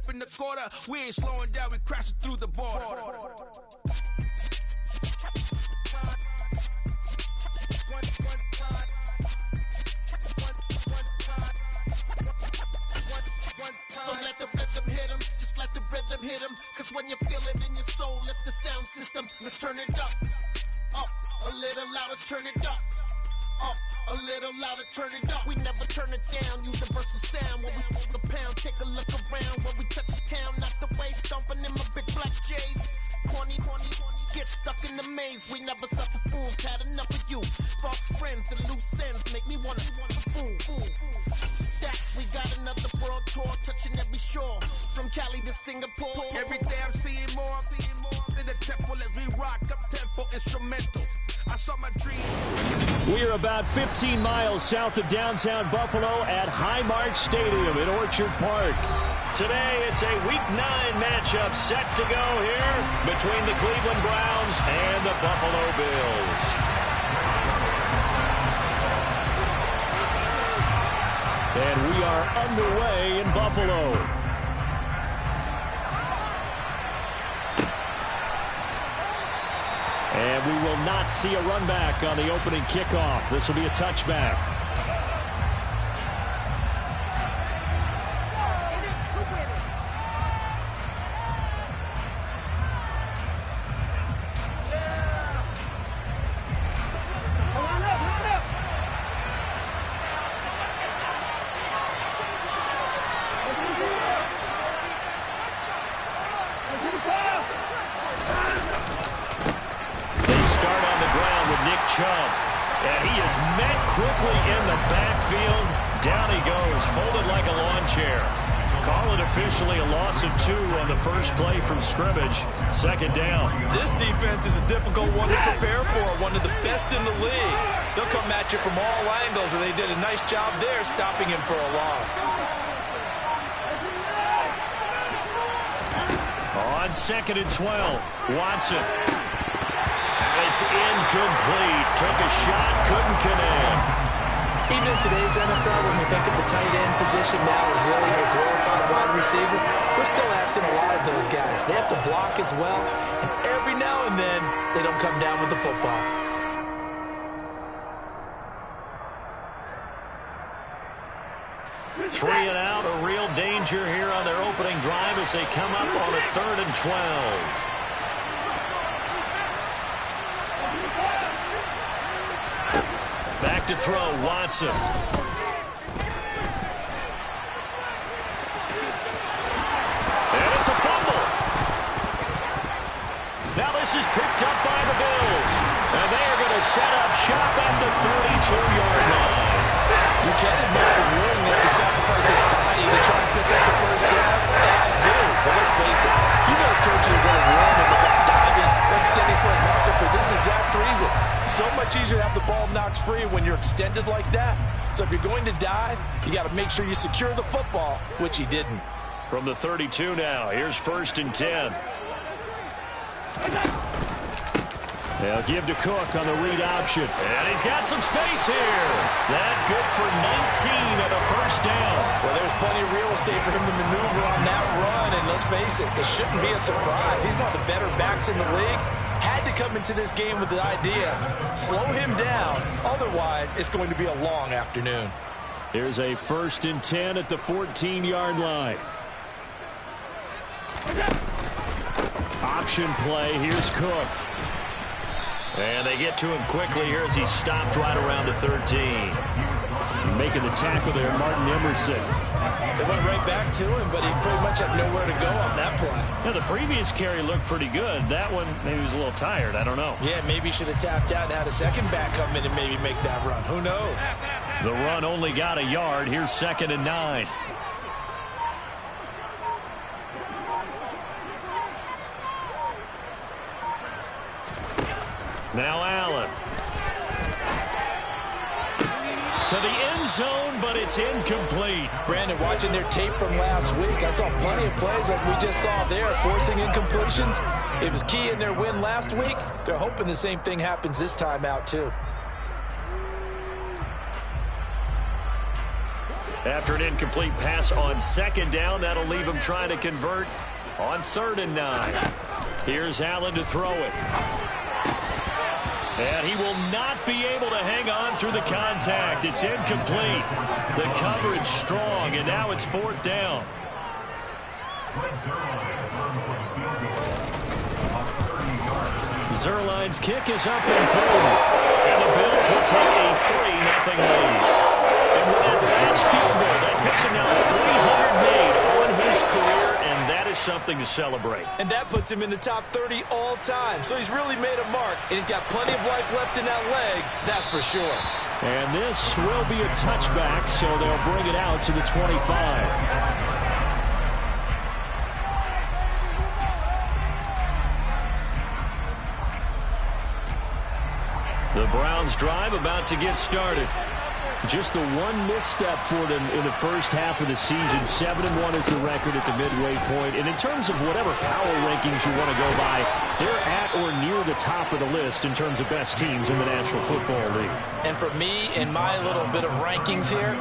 in the quarter. We ain't slowing down, we crashing through the border. So let the rhythm hit him, just let the rhythm hit him. Cause when you feel it in your soul, lift the sound system. Let's turn it up, a little louder, turn it up. A little louder, turn it up. We never turn it down, universal sound. When we hold the pound, take a look around. When we touch the town, knock the way, stomping in my big black J's. Corny, get stuck in the maze. We never suffer fools, had enough of you. False friends and loose ends make me wanna fool. That we got another world tour, touching every shore, from Cali to Singapore. Every day I'm seeing more in the temple as we rock up tempo instrumentals. I saw my dream. We are about 15 miles south of downtown Buffalo at Highmark Stadium in Orchard Park. Today, it's a Week 9 matchup set to go here between the Cleveland Browns and the Buffalo Bills. And we are underway in Buffalo. And we will not see a run back on the opening kickoff. This will be a touchback. And he is met quickly in the backfield. Down he goes, folded like a lawn chair. Call it officially a loss of 2 on the first play from scrimmage. Second down. This defense is a difficult one to prepare for, one of the best in the league. They'll come at you from all angles, and they did a nice job there stopping him for a loss. On 2nd and 12, Watson. It's incomplete. Took a shot, couldn't connect. Even in today's NFL, when we think of the tight end position now as really a glorified wide receiver, we're still asking a lot of those guys. They have to block as well, and every now and then, they don't come down with the football. Three and out, a real danger here on their opening drive as they come up on a 3rd and 12. Back to throw, Watson. And it's a fumble. Now this is picked up by the Bills. And they are going to set up shop at the 32-yard line. You can admire his willingness to sacrifice his body to try and pick up the first down. I do, but let's face it. You guys coaches are going to warn him about diving, extending for a marker for this exact reason. So much easier to have the ball knocked free when you're extended like that. So if you're going to dive, you got to make sure you secure the football, which he didn't. From the 32 now, here's 1st and 10. They'll give to Cook on the read option. And he's got some space here. That good for 19 and a first down. Well, there's plenty of real estate for him to maneuver on that run. And let's face it, it shouldn't be a surprise. He's one of the better backs in the league. Had to come into this game with the idea, slow him down. Otherwise, it's going to be a long afternoon. Here's a 1st and 10 at the 14-yard line. Option play. Here's Cook. And they get to him quickly here as he's stopped right around the 13. Making the tackle there, Martin Emerson. They went right back to him, but he pretty much had nowhere to go on that play. Now, the previous carry looked pretty good. That one, maybe he was a little tired. I don't know. Yeah, maybe he should have tapped out and had a second back come in and maybe make that run. Who knows? The run only got a yard. Here's 2nd and 9. Now Allen. To the end zone, but it's incomplete. Brandon, watching their tape from last week, I saw plenty of plays like we just saw there, forcing incompletions. It was key in their win last week. They're hoping the same thing happens this time out, too. After an incomplete pass on second down, that'll leave him trying to convert on 3rd and 9. Here's Allen to throw it. And he will not be able to hang on through the contact. It's incomplete. The coverage strong, and now it's 4th down. Zerline's kick is up and through. And the Bills will take a 3-0 lead. And with that last field goal, that puts him now at 300 made on his career, and that is something to celebrate. And that puts him in the top 30 all time. So he's really made a mark, and he's got plenty of life left in that leg, that's for sure. And this will be a touchback, so they'll bring it out to the 25. The Browns drive about to get started. Just the one misstep for them in the first half of the season. 7-1 is the record at the midway point. And in terms of whatever power rankings you want to go by, they're at or near the top of the list in terms of best teams in the National Football League. And for me, in my little bit of rankings here,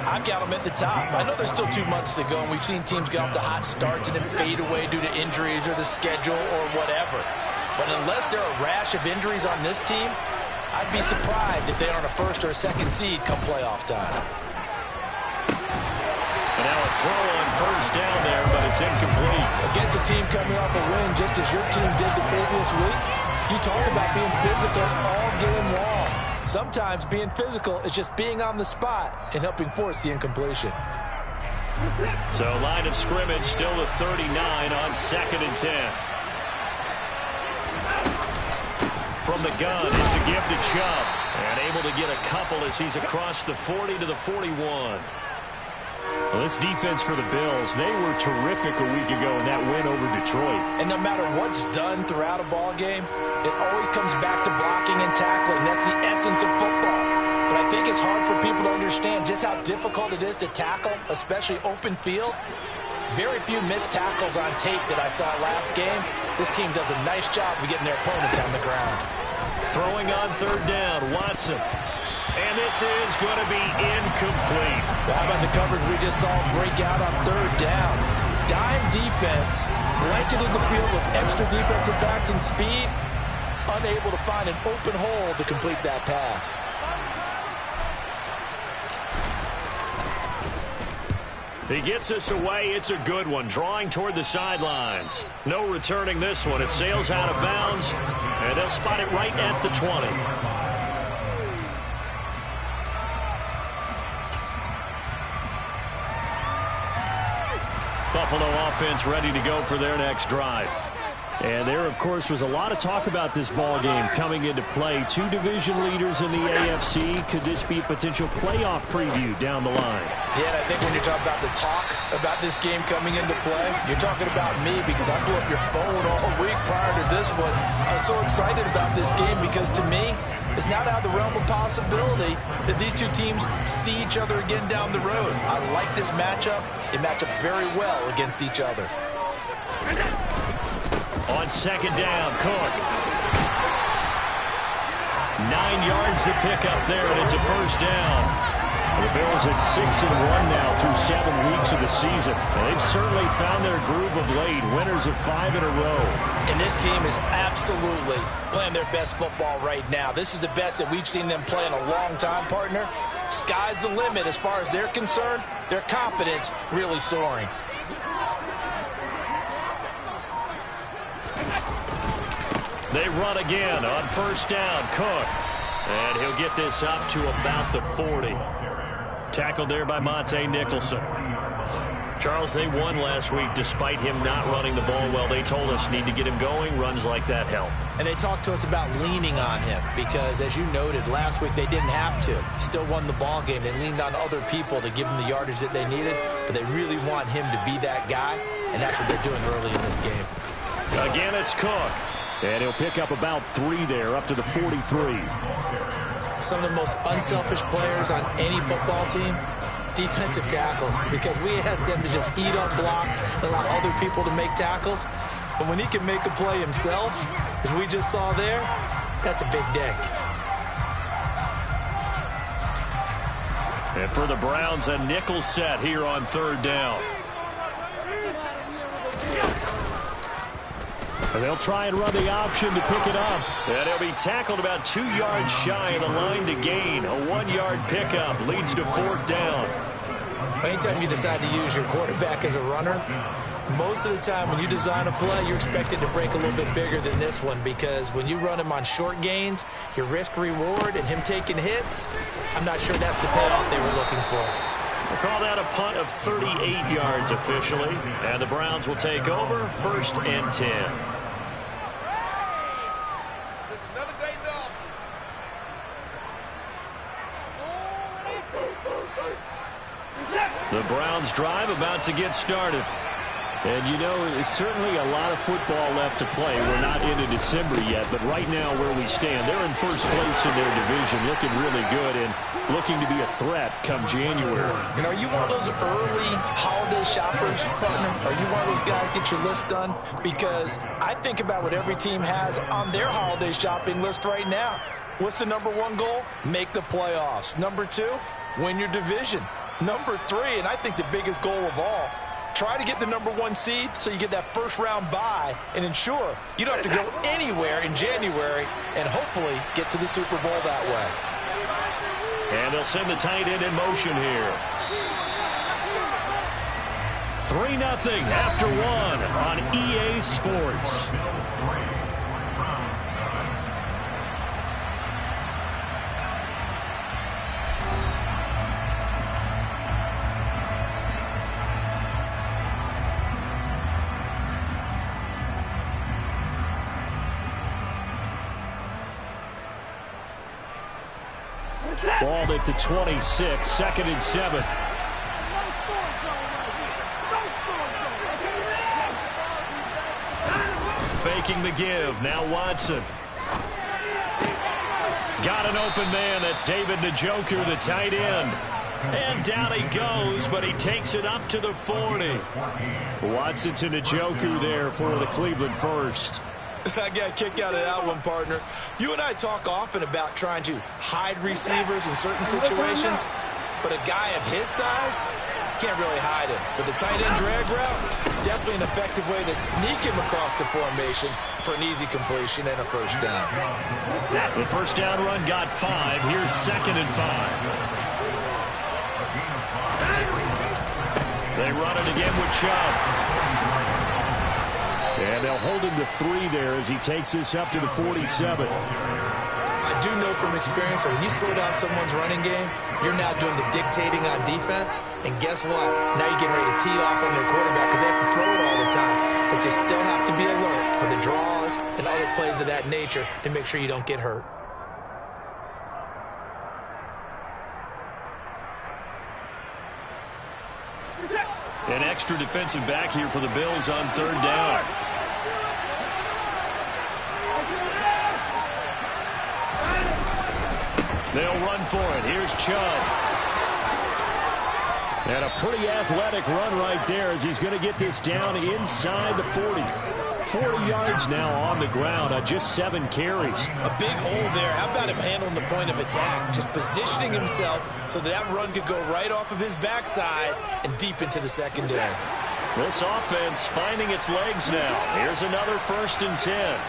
I've got them at the top. I know there's still 2 months to go, and we've seen teams get off to hot starts and then fade away due to injuries or the schedule or whatever. But unless there are a rash of injuries on this team, I'd be surprised if they aren't a 1st or a 2nd seed come playoff time. And now a throw on 1st down there, but it's incomplete. Against a team coming off a win just as your team did the previous week, you talk about being physical all game long. Sometimes being physical is just being on the spot and helping force the incompletion. So line of scrimmage still the 39 on 2nd and 10. From the gun, it's a give to Chubb. And able to get a couple as he's across the 40 to the 41. Well, this defense for the Bills, they were terrific a week ago in that win over Detroit. And no matter what's done throughout a ball game, it always comes back to blocking and tackling. That's the essence of football. But I think it's hard for people to understand just how difficult it is to tackle, especially open field. Very few missed tackles on tape that I saw last game. This team does a nice job of getting their opponents on the ground. Throwing on 3rd down, Watson. And this is going to be incomplete. Well, how about the coverage we just saw break out on 3rd down? Dime defense, blanketed the field with extra defensive backs and speed, unable to find an open hole to complete that pass. He gets us away. It's a good one. Drawing toward the sidelines. No returning this one. It sails out of bounds, and they'll spot it right at the 20. Buffalo offense ready to go for their next drive. And there, of course, was a lot of talk about this ball game coming into play. 2 division leaders in the AFC. Could this be a potential playoff preview down the line? Yeah, and I think when you're talking about the talk about this game coming into play, you're talking about me because I blew up your phone all week prior to this one. I was so excited about this game because to me, it's not out of the realm of possibility that these two teams see each other again down the road. I like this matchup. They match up very well against each other. On 2nd down, Cook. 9 yards to pick up there, and it's a 1st down. The Bills at 6-1 now through 7 weeks of the season. They've certainly found their groove of late. Winners of 5 in a row. And this team is absolutely playing their best football right now. This is the best that we've seen them play in a long time, partner. Sky's the limit as far as they're concerned. Their confidence really soaring. They run again on 1st down. Cook. And he'll get this up to about the 40. Tackled there by Monte Nicholson. Charles, they won last week despite him not running the ball well. They told us need to get him going. Runs like that help. And they talked to us about leaning on him because, as you noted, last week they didn't have to. Still won the ball game. They leaned on other people to give them the yardage that they needed, but they really want him to be that guy, and that's what they're doing early in this game. Again, it's Cook. And he'll pick up about 3 there, up to the 43. Some of the most unselfish players on any football team, defensive tackles, because we ask them to just eat up blocks and allow other people to make tackles. But when he can make a play himself, as we just saw there, that's a big day. And For the Browns, a nickel set here on third down. And they'll try and run the option to pick it up. And he'll be tackled about 2 yards shy of the line to gain. A 1-yard pickup leads to fourth down. Anytime you decide to use your quarterback as a runner, most of the time when you design a play, you're expected to break a little bit bigger than this one, because when you run him on short gains, your risk-reward and him taking hits, I'm not sure that's the payoff they were looking for. We'll call that a punt of 38 yards officially. And the Browns will take over 1st and 10. The Browns drive about to get started. And, you know, it's certainly a lot of football left to play. We're not into December yet, but right now where we stand, they're in first place in their division, looking really good and looking to be a threat come January. And are you one of those early holiday shoppers, partner? Are you one of those guys get your list done? Because I think about what every team has on their holiday shopping list right now. What's the number 1 goal? Make the playoffs. Number 2, win your division. Number 3, and I think the biggest goal of all, try to get the number 1 seed so you get that first-round bye and ensure you don't have to go anywhere in January and hopefully get to the Super Bowl that way. And they'll send the tight end in motion here. 3-0 after 1 on EA Sports. Ball at the 26, 2nd and 7. Faking the give. Now Watson. Got an open man. That's David Njoku, the tight end. And down he goes, but he takes it up to the 40. Watson to Njoku there for the Cleveland first. I got a kick out of that one, partner. You and I talk often about trying to hide receivers in certain situations, but a guy of his size can't really hide him. But the tight end drag route, definitely an effective way to sneak him across the formation for an easy completion and a first down. The first down run got 5. Here's 2nd and 5. They run it again with Chubb. And they'll hold him to 3 there as he takes this up to the 47. I do know from experience that when you slow down someone's running game, you're now doing the dictating on defense. And guess what? Now you're getting ready to tee off on their quarterback because they have to throw it all the time. But you still have to be alert for the draws and other plays of that nature to make sure you don't get hurt. An extra defensive back here for the Bills on 3rd down. They'll run for it. Here's Chubb. And a pretty athletic run right there as he's going to get this down inside the 40. 40 yards now on the ground on just 7 carries. A big hole there. How about him handling the point of attack? Just positioning himself so that run could go right off of his backside and deep into the secondary. This offense finding its legs now. Here's another 1st and 10.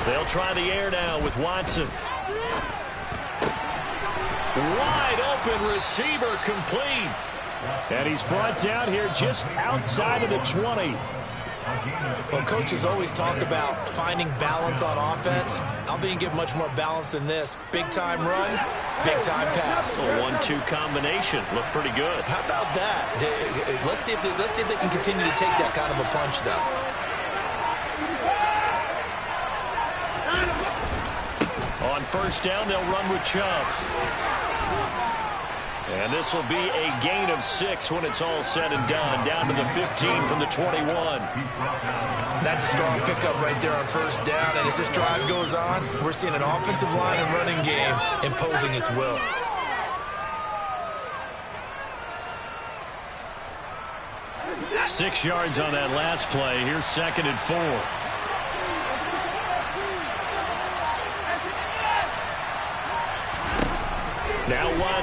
They'll try the air now with Watson. Wide open receiver complete. And he's brought down here just outside of the 20. Well, coaches always talk about finding balance on offense. I don't think you get much more balance than this. Big-time run, big-time pass. A 1-2 combination. Looked pretty good. How about that? Let's see if they can continue to take that kind of a punch, though. On 1st down, they'll run with Chubb. And this will be a gain of 6 when it's all said and done. Down to the 15 from the 21. That's a strong pickup right there on 1st down. And as this drive goes on, we're seeing an offensive line and running game imposing its will. Six yards on that last play. Here's 2nd and 4.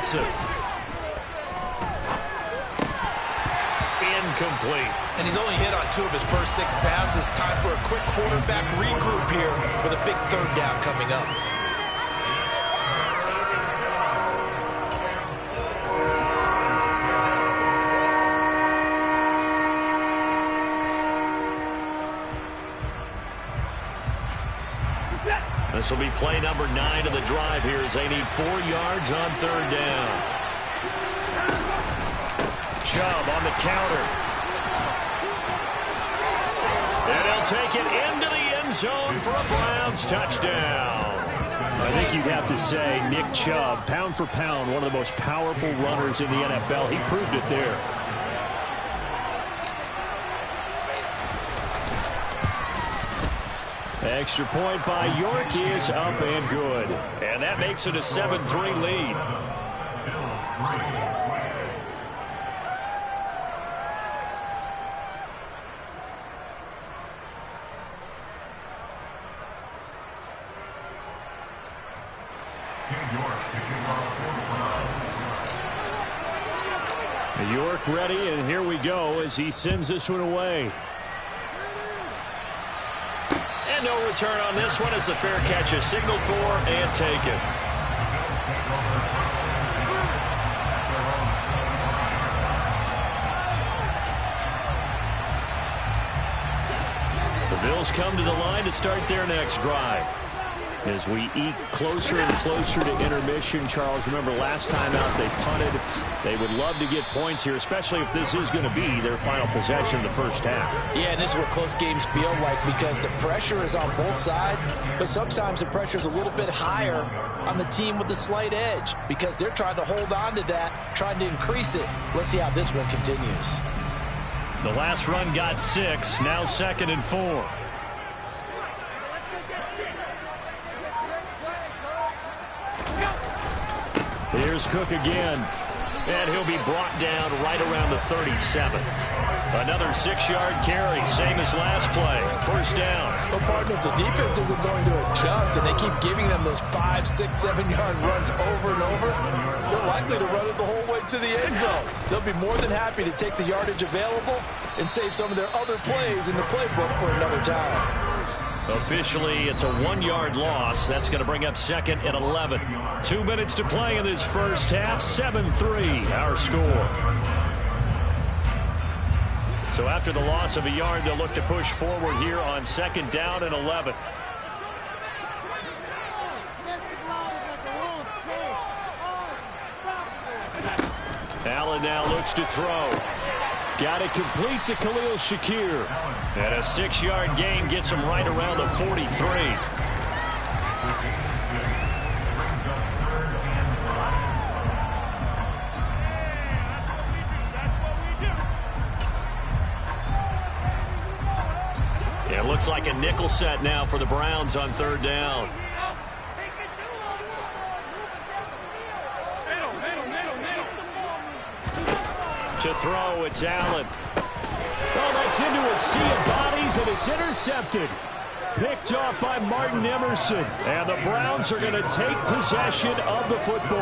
Emerson. Incomplete. And he's only hit on 2 of his first 6 passes. Time for a quick quarterback regroup here with a big 3rd down coming up. This will be play number 9 of the drive here as they need 4 yards on 3rd down. Chubb on the counter. And he'll take it into the end zone for a Browns touchdown. I think you'd have to say Nick Chubb, pound for pound, one of the most powerful runners in the NFL. He proved it there. Extra point by York is up and good. And that makes it a 7-3 lead. York ready, and here we go as he sends this one away. And no return on this one as the fair catch is signaled for and taken. The Bills come to the line to start their next drive. As we eke closer and closer to intermission, Charles, remember last time out they punted. They would love to get points here, especially if this is going to be their final possession of the first half. Yeah, and this is what close games feel like because the pressure is on both sides, but sometimes the pressure is a little bit higher on the team with the slight edge because they're trying to hold on to that, trying to increase it. Let's see how this one continues. The last run got 6, now 2nd and 4. Here's Cook again, and he'll be brought down right around the 37. Another 6-yard carry, same as last play. First down. But partner, if the defense isn't going to adjust and they keep giving them those 5, 6, 7-yard runs over and over, they're likely to run it the whole way to the end zone. They'll be more than happy to take the yardage available and save some of their other plays in the playbook for another time. Officially, it's a 1-yard loss. That's going to bring up 2nd and 11. 2 minutes to play in this first half. 7-3, our score. So after the loss of a yard, they'll look to push forward here on 2nd down and 11. Allen now looks to throw. Got it complete to Khalil Shakir. And a 6-yard gain gets him right around the 43. It looks like a nickel set now for the Browns on 3rd down. To throw, it's Allen. Oh, that's into a sea of bodies, and it's intercepted. Picked off by Martin Emerson. And the Browns are going to take possession of the football.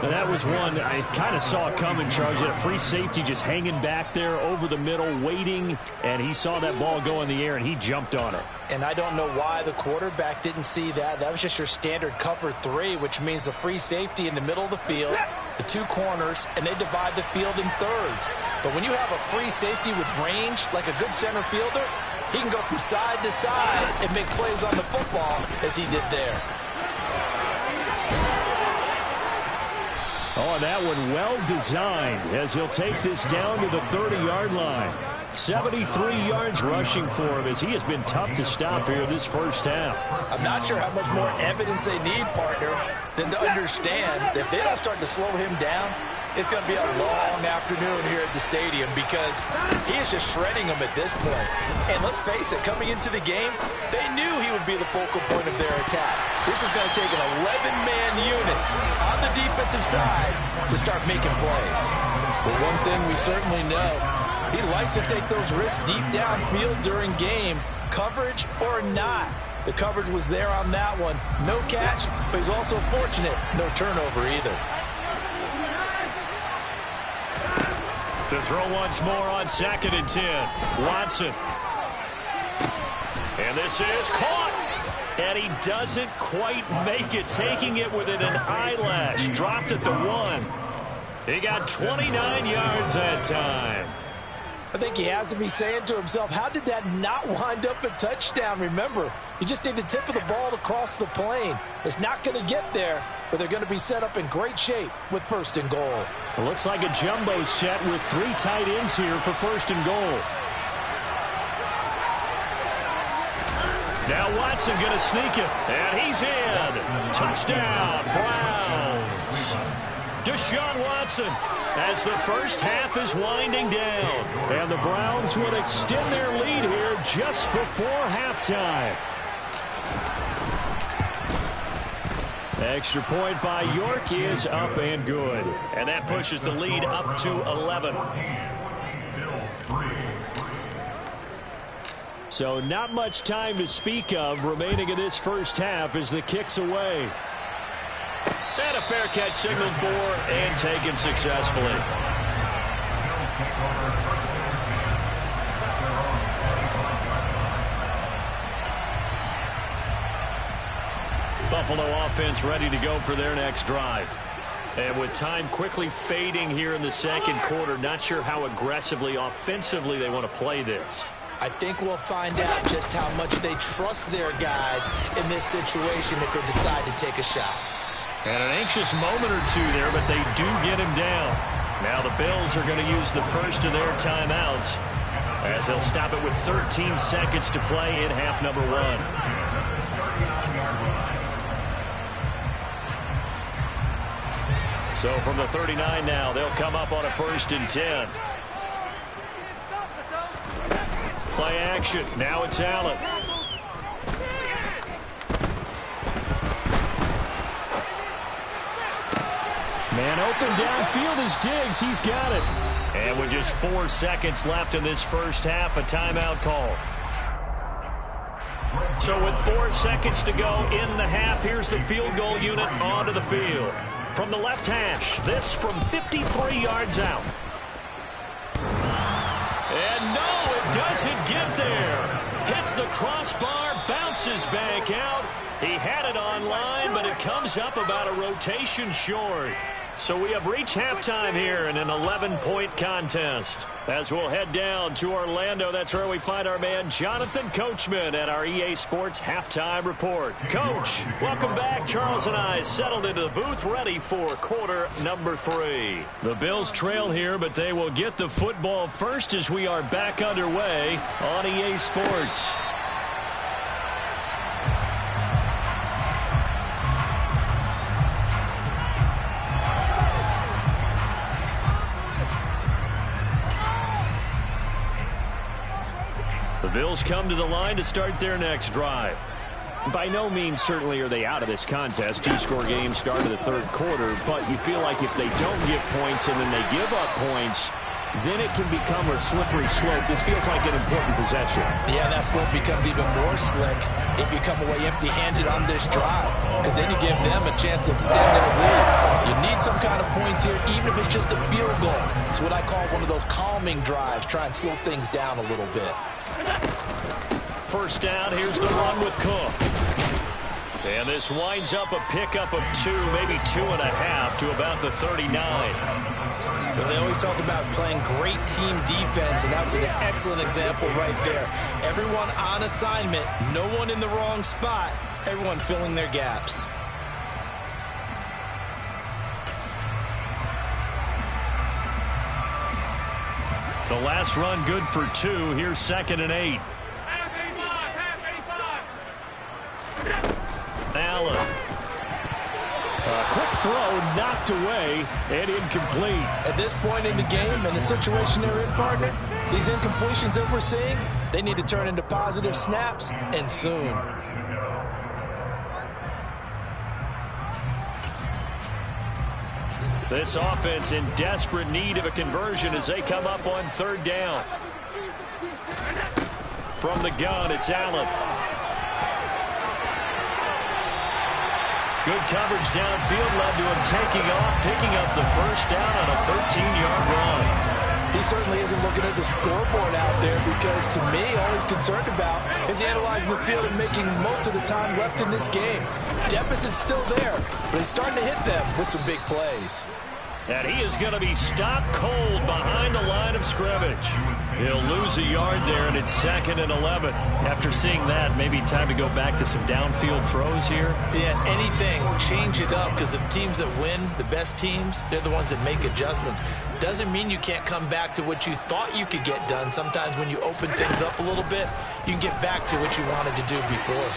And that was one I kind of saw coming, Charles. You had a free safety just hanging back there over the middle, waiting. And he saw that ball go in the air, and he jumped on it. And I don't know why the quarterback didn't see that. That was just your standard cover 3, which means the free safety in the middle of the field, the 2 corners, and they divide the field in thirds. But when you have a free safety with range, like a good center fielder, he can go from side to side and make plays on the football as he did there. Oh, and that one well designed as he'll take this down to the 30-yard line. 73 yards rushing for him as he has been tough to stop here this first half. I'm not sure how much more evidence they need, partner, than to understand that if they don't start to slow him down, it's going to be a long afternoon here at the stadium because he is just shredding them at this point. And let's face it, coming into the game, they knew he would be the focal point of their attack. This is going to take an 11-man unit on the defensive side to start making plays. But one thing we certainly know, he likes to take those risks deep downfield during games, coverage or not. The coverage was there on that one. No catch, but he's also fortunate. No turnover either. To throw once more on 2nd and 10. Watson. And this is caught. And he doesn't quite make it, taking it within an eyelash. Dropped at the 1. He got 29 yards that time. I think he has to be saying to himself, how did that not wind up a touchdown? Remember, you just need the tip of the ball to cross the plane. It's not going to get there, but they're going to be set up in great shape with 1st and goal. It looks like a jumbo set with 3 tight ends here for 1st and goal. Now Watson going to sneak it, and he's in. Touchdown, Browns. Deshaun Watson as the first half is winding down. And the Browns would extend their lead here just before halftime. Extra point by York is up and good. And that pushes the lead up to 11. So not much time to speak of remaining in this first half as the kick's away. And a fair catch signaled for and taken successfully. Buffalo offense ready to go for their next drive. And with time quickly fading here in the second quarter, not sure how aggressively, offensively they want to play this. I think we'll find out just how much they trust their guys in this situation if they decide to take a shot. And an anxious moment or two there, but they do get him down. Now the Bills are going to use the first of their timeouts as they'll stop it with 13 seconds to play in half number 1. So from the 39 now, they'll come up on a 1st and 10. Play action. Now it's Allen. Man open downfield is Diggs. He's got it. And with just 4 seconds left in this first half, a timeout call. So with 4 seconds to go in the half, here's the field goal unit onto the field. From the left hash, this from 53 yards out. And no, it doesn't get there. Hits the crossbar, bounces back out. He had it on line, but it comes up about a rotation short. So we have reached halftime here in an 11-point contest. As we'll head down to Orlando, that's where we find our man Jonathan Coachman at our EA Sports Halftime Report. Coach, welcome back. Charles and I settled into the booth ready for quarter number 3. The Bills trail here, but they will get the football first as we are back underway on EA Sports. The Bills come to the line to start their next drive. By no means certainly are they out of this contest. 2-score game start of the third quarter, but you feel like if they don't get points and then they give up points, then it can become a slippery slope. This feels like an important possession. Yeah, that slope becomes even more slick if you come away empty-handed on this drive, because then you give them a chance to extend their lead. You need some kind of points here, even if it's just a field goal. It's what I call one of those calming drives. Try and slow things down a little bit. First down, here's the run with Cook. And this winds up a pickup of 2, maybe 2.5 to about the 39. Well, they always talk about playing great team defense, and that was an excellent example right there. Everyone on assignment, no one in the wrong spot, everyone filling their gaps. The last run good for 2. Here's 2nd and 8. Allen. A quick throw knocked away and incomplete. At this point in the game and the situation they're in, partner, these incompletions that we're seeing, they need to turn into positive snaps, and soon. This offense in desperate need of a conversion as they come up on 3rd down. From the gun, it's Allen. Good coverage downfield led to him taking off, picking up the first down on a 13-yard run. He certainly isn't looking at the scoreboard out there because, to me, all he's concerned about is analyzing the field and making most of the time left in this game. Deficit's still there, but he's starting to hit them with some big plays. And he is going to be stopped cold behind the line of scrimmage. He'll lose a yard there, and it's 2nd and 11. After seeing that, maybe time to go back to some downfield throws here. Yeah, anything. Change it up, because the teams that win, the best teams, they're the ones that make adjustments. Doesn't mean you can't come back to what you thought you could get done. Sometimes when you open things up a little bit, you can get back to what you wanted to do before.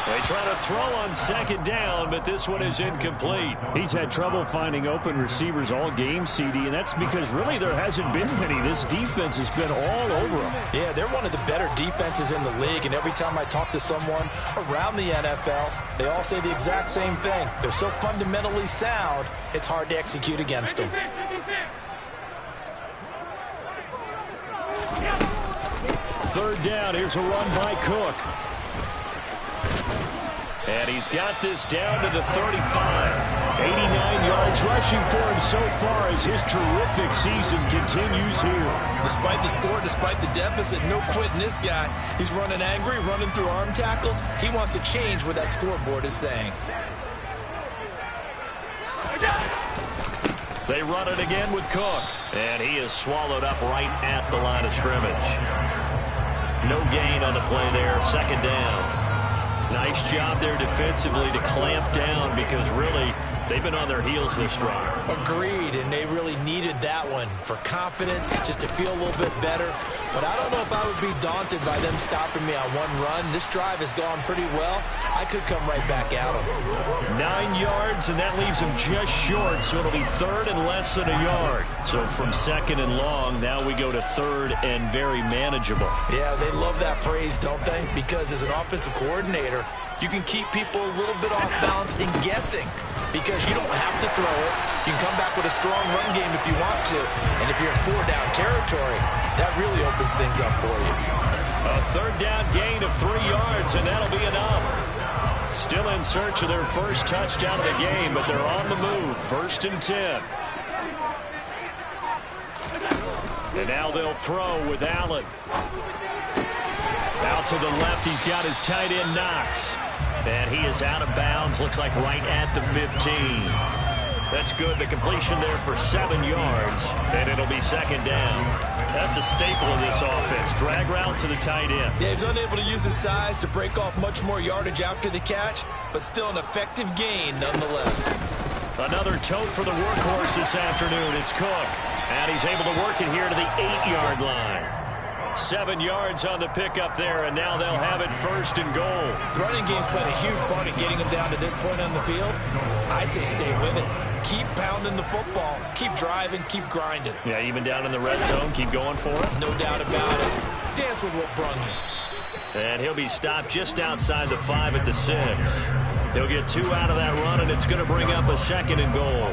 They try to throw on 2nd down, but this one is incomplete. He's had trouble finding open receivers all game, CD, and that's because really there hasn't been many. This defense has been all over them. Yeah, they're one of the better defenses in the league, and every time I talk to someone around the NFL, they all say the exact same thing. They're so fundamentally sound, it's hard to execute against them. Third down, here's a run by Cook. And he's got this down to the 35. 89 yards rushing for him so far as his terrific season continues here. Despite the score, despite the deficit, no quitting this guy. He's running angry, running through arm tackles. He wants to change what that scoreboard is saying. They run it again with Cook. And he is swallowed up right at the line of scrimmage. No gain on the play there. 2nd down. Nice job there defensively to clamp down because really they've been on their heels this drive. Agreed, and they really needed that one for confidence, just to feel a little bit better. But I don't know if I would be daunted by them stopping me on one run. This drive has gone pretty well. I could come right back at them. 9 yards, and that leaves him just short, so it'll be 3rd and less than a yard. So from 2nd and long, now we go to 3rd and very manageable. Yeah, they love that phrase, don't they? Because as an offensive coordinator, you can keep people a little bit off balance and guessing because you don't have to throw it. You can come back with a strong run game if you want to. And if you're in 4-down territory, that really opens things up for you. A 3rd down gain of 3 yards, and that'll be enough. Still in search of their first touchdown of the game, but they're on the move. 1st and 10. And now they'll throw with Allen. Out to the left, he's got his tight end Knox. And he is out of bounds, looks like right at the 15. That's good. The completion there for 7 yards, and it'll be 2nd down. That's a staple of this offense. Drag route to the tight end. Yeah, he's unable to use his size to break off much more yardage after the catch, but still an effective gain nonetheless. Another tote for the workhorse this afternoon. It's Cook. And he's able to work it here to the 8-yard line. 7 yards on the pickup there, and now they'll have it 1st and goal. The running game's played a huge part in getting them down to this point on the field. I say stay with it. Keep pounding the football. Keep driving. Keep grinding. Yeah, even down in the red zone, keep going for it. No doubt about it. Dance with what brung you. And he'll be stopped just outside the 5 at the 6. He'll get 2 out of that run, and it's going to bring up a 2nd and goal.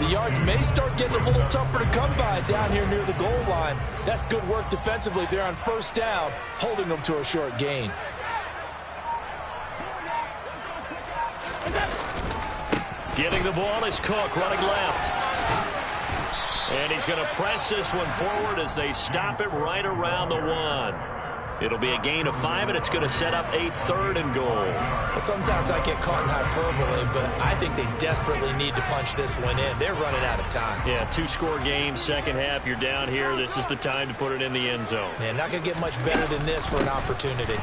The yards may start getting a little tougher to come by down here near the goal line. That's good work defensively there on 1st down, holding them to a short gain. Getting the ball is Cook, running left. And he's going to press this one forward as they stop it right around the 1. It'll be a gain of 5, and it's going to set up a 3rd and goal. Well, sometimes I get caught in hyperbole, but I think they desperately need to punch this one in. They're running out of time. Yeah, 2-score game, second half, you're down here. This is the time to put it in the end zone. Man, not going to get much better than this for an opportunity.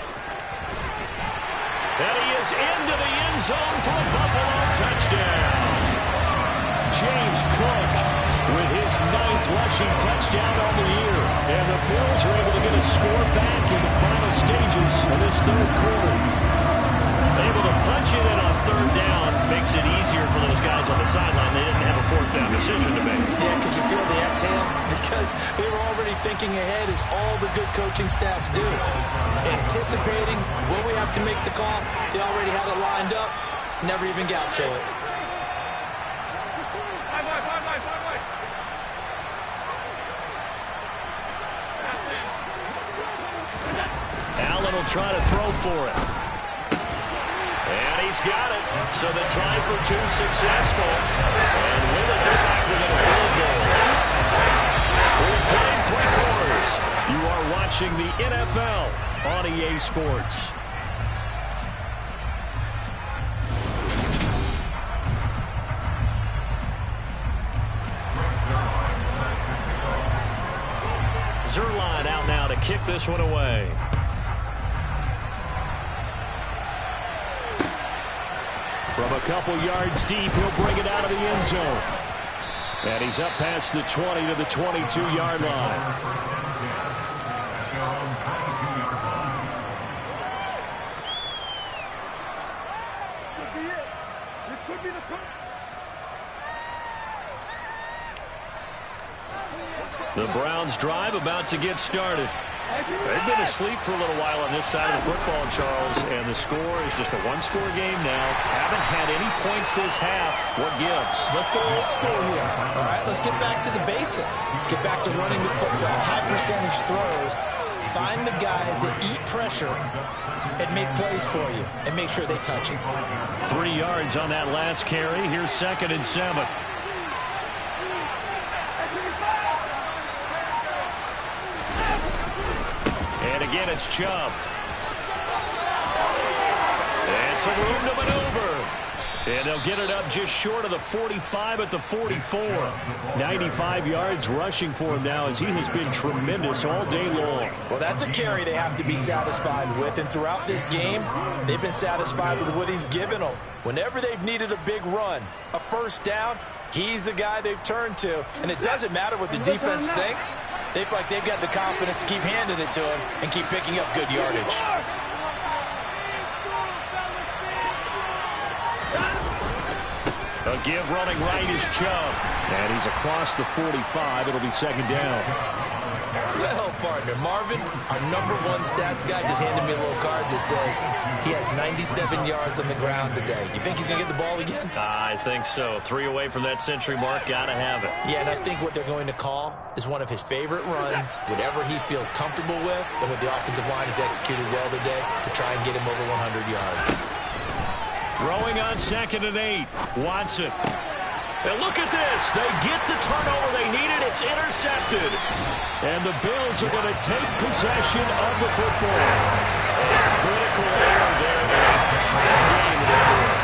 And he is into the end zone for a Buffalo touchdown. James Cook with his 9th rushing touchdown on the year. And the Bills are able to get a score back in the final stages of this 3rd quarter. Able to punch it in on 3rd down makes it easier for those guys on the sideline. They didn't have a 4th down decision to make. Yeah, could you feel the exhale? Because they were already thinking ahead, as all the good coaching staffs do. Anticipating, will we have to make the call? They already had it lined up, never even got to it. Allen will try to throw for it. And he's got it. So the try for 2 successful. And with it, they're back within a field goal. We've played 3 watching the NFL on EA Sports. Zerline out now to kick this one away. From a couple yards deep, he'll bring it out of the end zone. And he's up past the 20 to the 22-yard line. This could be the turn. The Browns drive about to get started. They've been asleep for a little while on this side of the football, Charles, and the score is just a one-score game now. Haven't had any points this half. What gives? Let's go old school here. All right, let's get back to the basics. Get back to running the football, high percentage throws. Find the guys that eat pressure and make plays for you and make sure they touch it. 3 yards on that last carry. Here's 2nd and 7. And again, it's Chubb. And some room to maneuver. And they'll get it up just short of the 45 at the 44. 95 yards rushing for him now as he has been tremendous all day long. Well, that's a carry they have to be satisfied with. And throughout this game, they've been satisfied with what he's given them. Whenever they've needed a big run, a first down, he's the guy they've turned to. And it doesn't matter what the defense thinks. They feel like they've got the confidence to keep handing it to him and keep picking up good yardage. A give running right is Chubb. And he's across the 45. It'll be 2nd down. Well, partner, Marvin, our #1 stats guy just handed me a little card that says he has 97 yards on the ground today. You think he's going to get the ball again? I think so. 3 away from that century mark. Got to have it. Yeah, and I think what they're going to call is one of his favorite runs, whatever he feels comfortable with, and what the offensive line has executed well today to try and get him over 100 yards. Throwing on 2nd and 8. Watson. And look at this. They get the turnover they needed. It's intercepted. And the Bills are going to take possession of the football. A critical error there in a tight game in the fourth.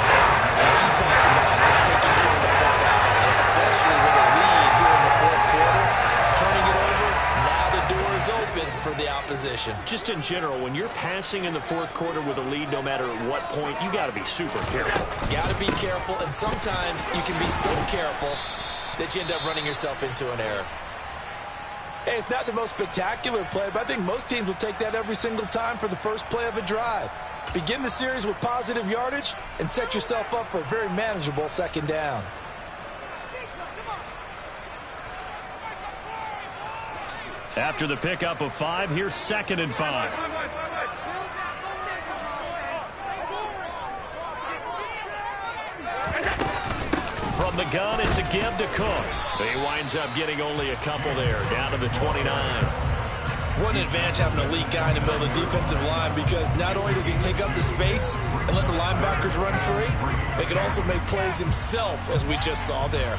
All you talk about is taking care of the football, and especially with a lead here in the fourth quarter. Turning it over, now the door is open for the opposition. Just in general, when you're passing in the fourth quarter with a lead, no matter what point, you got to be super careful. Got to be careful, and sometimes you can be so careful that you end up running yourself into an error. Hey, it's not the most spectacular play, but I think most teams will take that every single time for the first play of a drive. Begin the series with positive yardage and set yourself up for a very manageable 2nd down. After the pickup of 5, here's 2nd and 5. From the gun, it's a give to Cook. He winds up getting only a couple there, down to the 29. What an advantage having an elite guy in the middle of the defensive line, because not only does he take up the space and let the linebackers run free, he can also make plays himself, as we just saw there.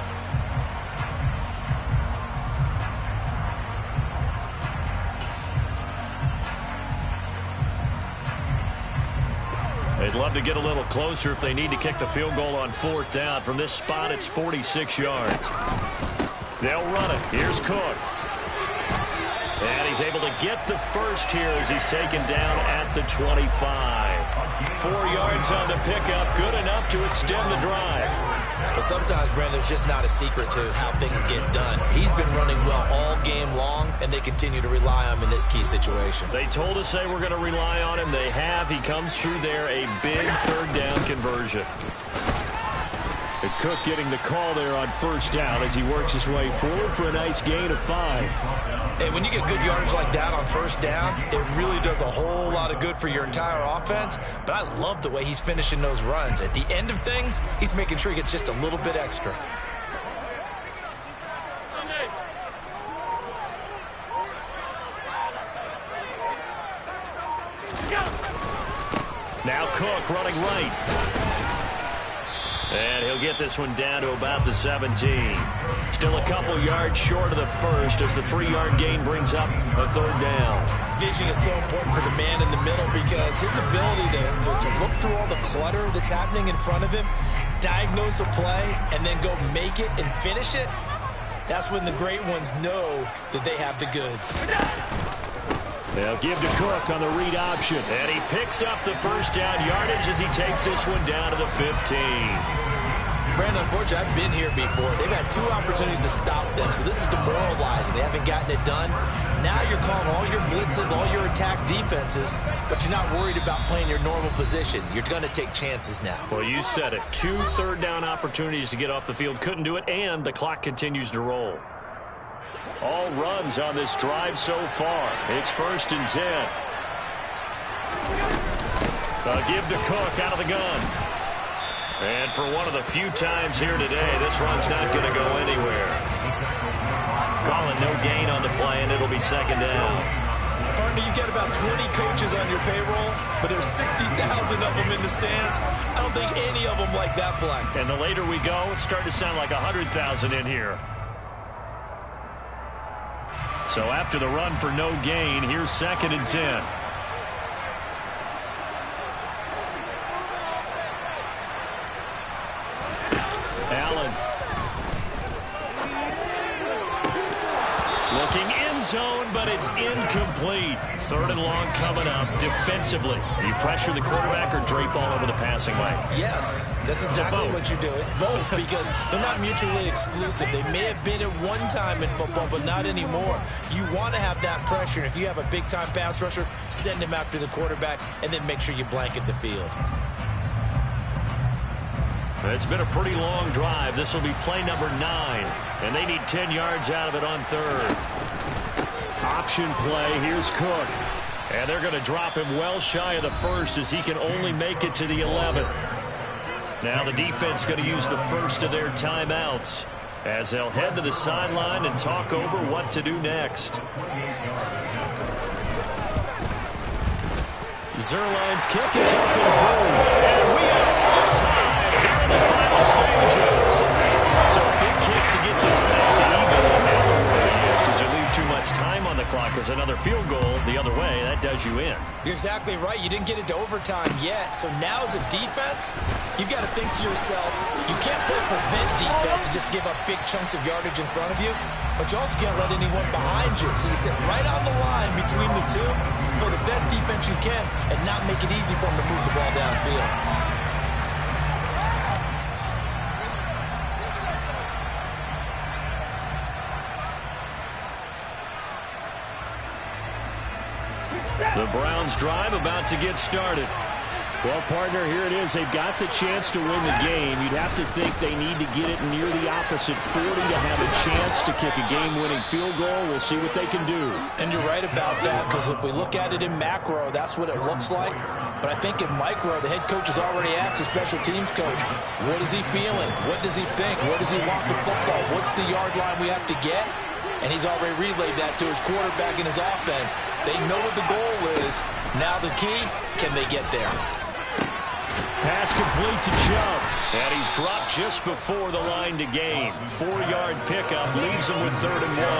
They'd love to get a little closer if they need to kick the field goal on 4th down. From this spot, it's 46 yards. They'll run it. Here's Cook. And he's able to get the first here as he's taken down at the 25. 4 yards on the pickup, good enough to extend the drive. But sometimes, Brandon, it's just not a secret to how things get done. He's been running well all game long, and they continue to rely on him in this key situation. They told us they were going to rely on him. They have. He comes through there, a big 3rd down conversion. And Cook getting the call there on 1st down as he works his way forward for a nice gain of 5. And when you get good yardage like that on 1st down, it really does a whole lot of good for your entire offense. But I love the way he's finishing those runs. At the end of things, he's making sure he gets just a little bit extra. Now Cook running right. And he'll get this one down to about the 17. Still a couple yards short of the first as the 3-yard gain brings up a 3rd down. vision is so important for the man in the middle because his ability to look through all the clutter that's happening in front of him, diagnose a play, and then go make it and finish it, that's when the great ones know that they have the goods. They'll give to Cook on the read option. And he picks up the first down yardage as he takes this one down to the 15. Brandon, unfortunately, I've been here before. They've had 2 opportunities to stop them, so this is demoralizing. They haven't gotten it done. Now you're calling all your blitzes, all your attack defenses, but you're not worried about playing your normal position. You're going to take chances now. Well, you said it. 2 third-down opportunities to get off the field. Couldn't do it, and the clock continues to roll. All runs on this drive so far. It's 1st and 10. They'll give to Cook out of the gun. And for one of the few times here today, this run's not going to go anywhere. Calling no gain on the play, and it'll be 2nd down. Partner, you get about 20 coaches on your payroll, but there's 60,000 of them in the stands. I don't think any of them like that play. And the later we go, it's starting to sound like 100,000 in here. So after the run for no gain, here's 2nd and 10. Allen. Looking end zone, but it's incomplete. 3rd and long coming up defensively. You pressure the quarterback or drape all over the passing lane? Yes, that's exactly what you do. It's both because they're not mutually exclusive. They may have been at one time in football, but not anymore. You want to have that pressure. If you have a big-time pass rusher, send him after the quarterback, and then make sure you blanket the field. It's been a pretty long drive. This will be play number 9, and they need 10 yards out of it on 3rd. Option play. Here's Cook. And they're going to drop him well shy of the 1st as he can only make it to the 11th. Now the defense going to use the first of their timeouts as they'll head to the sideline and talk over what to do next. Zerline's kick is up and through. And we are tied here in the final stages. So a big kick to get this back to even. And now the worry is, did you leave too much time on the clock? As another field goal the other way, that does you in. You're exactly right. You didn't get it to overtime yet. So now as a defense, you've got to think to yourself, you can't play prevent defense and just give up big chunks of yardage in front of you, but you also can't let anyone behind you. So you sit right on the line between the two, play the best defense you can, and not make it easy for them to move the ball downfield. The Browns drive about to get started. Well, partner, here it is. They've got the chance to win the game. You'd have to think they need to get it near the opposite 40 to have a chance to kick a game-winning field goal. We'll see what they can do. And you're right about that, because if we look at it in macro, that's what it looks like. But I think in micro, the head coach has already asked the special teams coach, what is he feeling? What does he think? What does he want with football? What's the yard line we have to get? And he's already relayed that to his quarterback and his offense. They know what the goal is. Now the key, can they get there? Pass complete to Chubb. And he's dropped just before the line to gain. 4-yard pickup leaves him with 3rd and 1.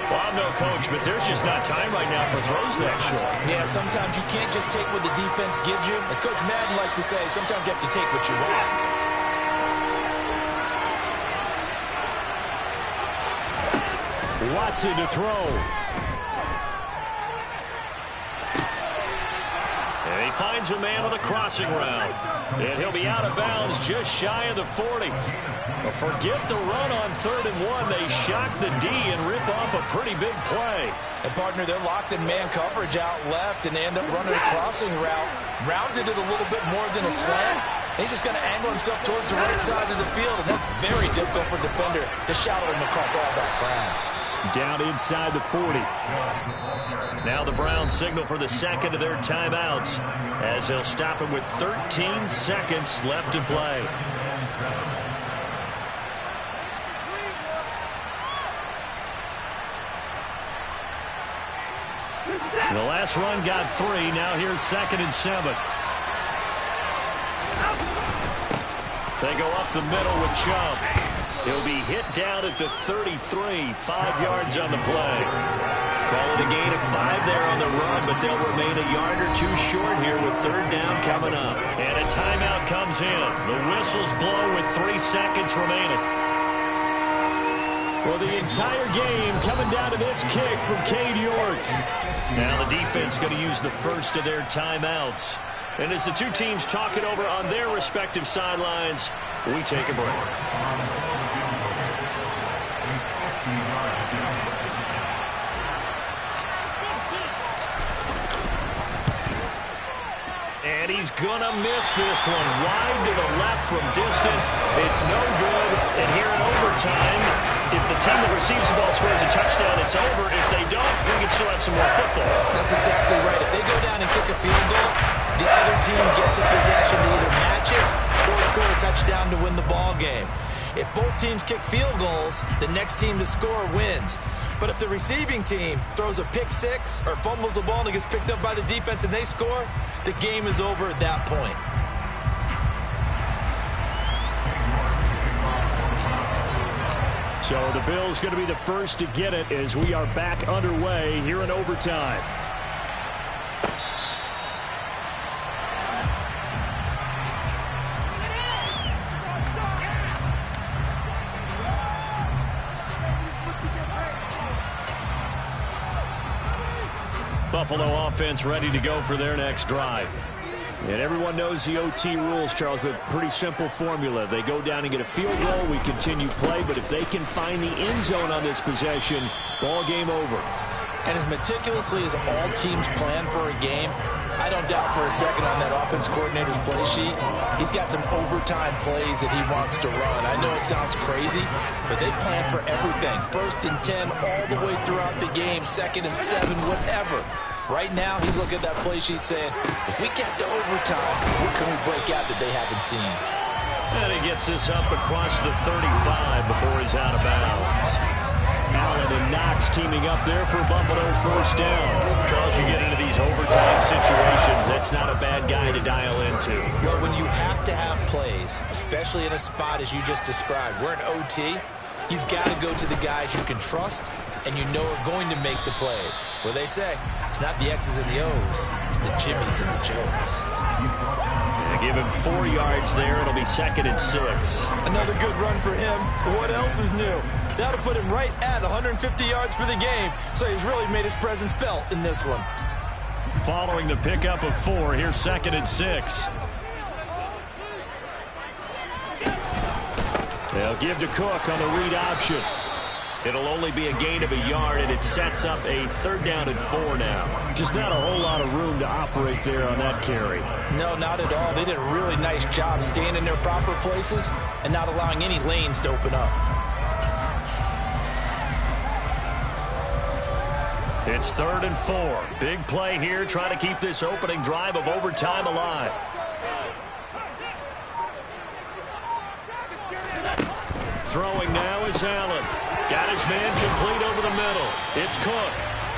Well, I'm no coach, but there's just not time right now for throws that short. Yeah, sometimes you can't just take what the defense gives you. As Coach Madden liked to say, sometimes you have to take what you want. Watson to throw. And he finds a man on the crossing route. And he'll be out of bounds just shy of the 40. But forget the run on 3rd and 1. They shock the D and rip off a pretty big play. And, partner, they're locked in man coverage out left, and they end up running a crossing route. Rounded it a little bit more than a slant. He's just going to angle himself towards the right side of the field, and that's very difficult for a defender to shadow him across all that crowd. Down inside the 40. Now the Browns signal for the 2nd of their timeouts as they'll stop him with 13 seconds left to play. The last run got 3. Now here's 2nd and 7. They go up the middle with Chubb. He'll be hit down at the 33, 5 yards on the play. Call it a A gain of 5 there on the run, but they'll remain a yard or two short here with third down coming up. And a timeout comes in. The whistles blow with 3 seconds remaining. Well, the entire game coming down to this kick from Cade York. Now the defense going to use the first of their timeouts. And as the two teams talk it over on their respective sidelines, we take a break. And he's going to miss this one. Wide to the left from distance. It's no good. And here in overtime, if the team that receives the ball scores a touchdown, it's over. If they don't, we can still have some more football. That's exactly right. If they go down and kick a field goal, the other team gets a possession to either match it or score a touchdown to win the ball game. If both teams kick field goals, the next team to score wins. But if the receiving team throws a pick six or fumbles the ball and it gets picked up by the defense and they score, the game is over at that point. So the Bills going to be the first to get it as we are back underway here in overtime. Buffalo offense ready to go for their next drive. And everyone knows the OT rules, Charles, but pretty simple formula. They go down and get a field goal, we continue play, but if they can find the end zone on this possession, ball game over. And as meticulously as all teams plan for a game, I don't doubt for a second on that offense coordinator's play sheet, he's got some overtime plays that he wants to run. I know it sounds crazy, but they plan for everything. 1st and 10 all the way throughout the game, 2nd and 7, whatever. Right now, he's looking at that play sheet saying, if we get to overtime, what can we break out that they haven't seen? And he gets this up across the 35 before he's out of bounds. Allen and Knox teaming up there for Buffalo first down. Charles, you get into these overtime situations, that's not a bad guy to dial into. Well, when you have to have plays, especially in a spot as you just described, we're in OT, you've got to go to the guys you can trust and you know are going to make the plays. Well, they say, it's not the X's and the O's, it's the Jimmys and the Joes. They give him 4 yards there. It'll be 2nd and 6. Another good run for him. What else is new? That'll put him right at 150 yards for the game, so he's really made his presence felt in this one. Following the pickup of 4, here's 2nd and 6. They'll give to Cook on the read option. It'll only be a gain of a yard, and it sets up a 3rd down and 4 now. Just not a whole lot of room to operate there on that carry. No, not at all. They did a really nice job staying in their proper places and not allowing any lanes to open up. It's 3rd and 4. Big play here, trying to keep this opening drive of overtime alive. Throwing now is Allen. Got his man complete over the middle. It's Cook.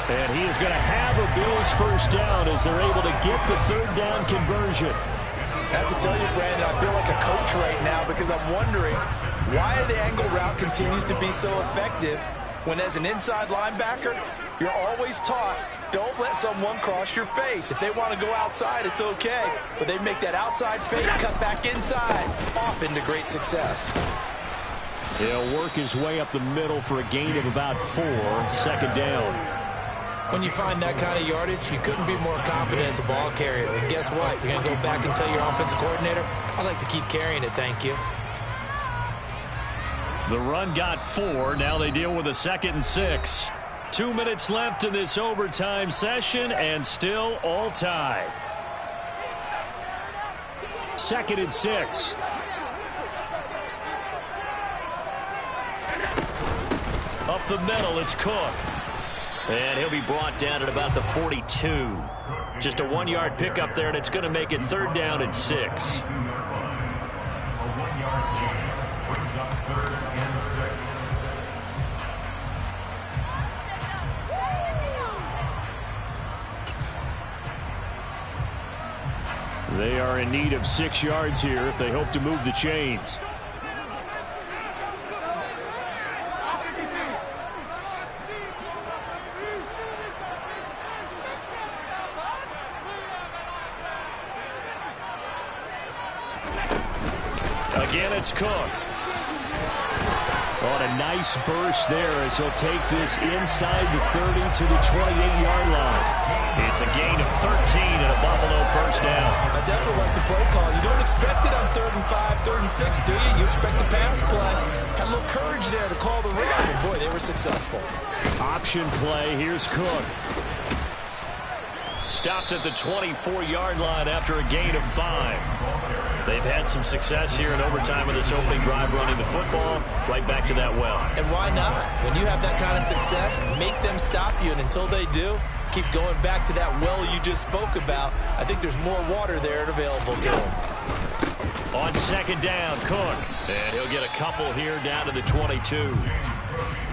And he is going to have a Bills first down as they're able to get the 3rd down conversion. I have to tell you, Brandon, I feel like a coach right now because I'm wondering why the angle route continues to be so effective when as an inside linebacker, you're always taught, don't let someone cross your face. If they want to go outside, it's okay. But they make that outside fake, cut back inside, off into great success. He'll work his way up the middle for a gain of about 4, 2nd down. When you find that kind of yardage, you couldn't be more confident as a ball carrier. And guess what? You're going to go back and tell your offensive coordinator, I'd like to keep carrying it, thank you. The run got 4. Now they deal with a 2nd and 6. 2 minutes left in this overtime session, and still all tied. 2nd and 6. Up the middle, it's Cook. And he'll be brought down at about the 42. Just a 1-yard pickup there, and it's going to make it 3rd down and 6. They are in need of 6 yards here if they hope to move the chains. Again, it's Cook. On a nice burst there as he'll take this inside the 30 to the 28-yard line. It's a gain of 13 and a Buffalo first down. I definitely like the play call. You don't expect it on 3rd and 5, 3rd and 6, do you? You expect a pass play. Had a little courage there to call the run, and boy, they were successful. Option play. Here's Cook. Stopped at the 24-yard line after a gain of 5. They've had some success here in overtime of this opening drive running the football. Right back to that well. And why not? When you have that kind of success, make them stop you, and until they do, keep going back to that well you just spoke about. I think there's more water there and available to him. On 2nd down, Cook. And he'll get a couple here down to the 22.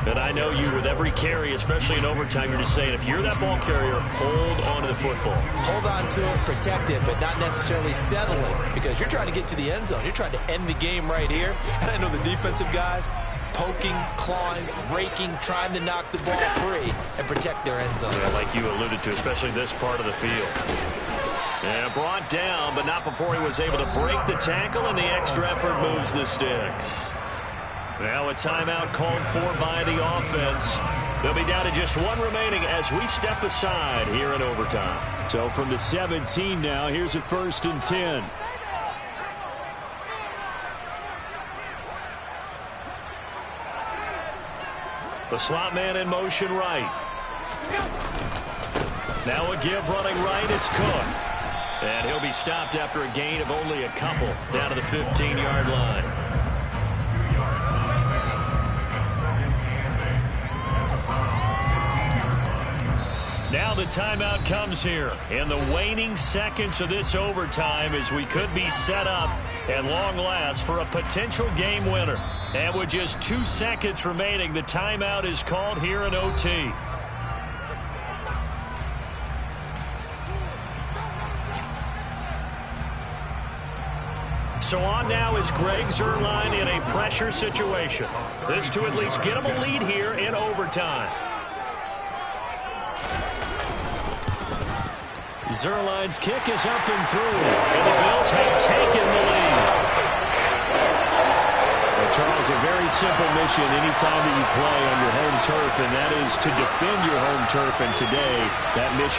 And I know you, with every carry, especially in overtime, you're just saying, if you're that ball carrier, hold on to the football. Hold on to it, protect it, but not necessarily settling, because you're trying to get to the end zone. You're trying to end the game right here. And I know the defensive guys, poking, clawing, raking, trying to knock the ball free and protect their end zone. Yeah, like you alluded to, especially this part of the field. And brought down, but not before he was able to break the tackle, and the extra effort moves the sticks. Now a timeout called for by the offense. They'll be down to just one remaining as we step aside here in overtime. So from the 17 now, here's a 1st and 10. The slot man in motion right. Now a give running right, it's Cook. And he'll be stopped after a gain of only a couple down to the 15-yard line. Now the timeout comes here in the waning seconds of this overtime as we could be set up at long last for a potential game winner. And with just 2 seconds remaining, the timeout is called here in OT. So on now is Greg Zuerlein in a pressure situation. This to at least get him a lead here in overtime. Zuerlein's kick is up and through, and the Bills have taken the lead. Well, Charles, a very simple mission anytime that you play on your home turf, and that is to defend your home turf. And today, that mission